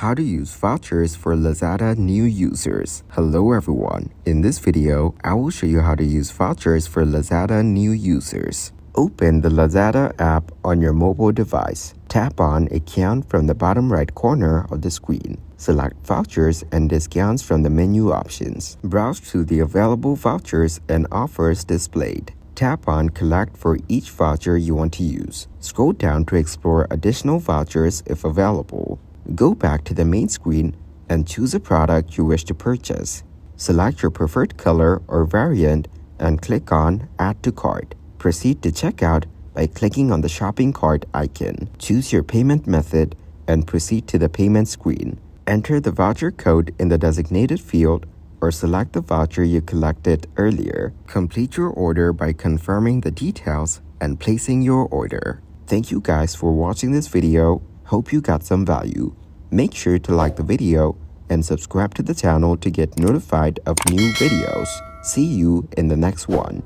How to use vouchers for Lazada new users. Hello everyone. In this video, I will show you how to use vouchers for Lazada new users. Open the Lazada app on your mobile device. Tap on Account from the bottom right corner of the screen. Select Vouchers and Discounts from the menu options. Browse through the available vouchers and offers displayed. Tap on Collect for each voucher you want to use. Scroll down to explore additional vouchers if available. Go back to the main screen and choose a product you wish to purchase. Select your preferred color or variant and click on Add to Cart. Proceed to checkout by clicking on the shopping cart icon. Choose your payment method and proceed to the payment screen. Enter the voucher code in the designated field or select the voucher you collected earlier. Complete your order by confirming the details and placing your order. Thank you guys for watching this video. Hope you got some value. Make sure to like the video and subscribe to the channel to get notified of new videos. See you in the next one.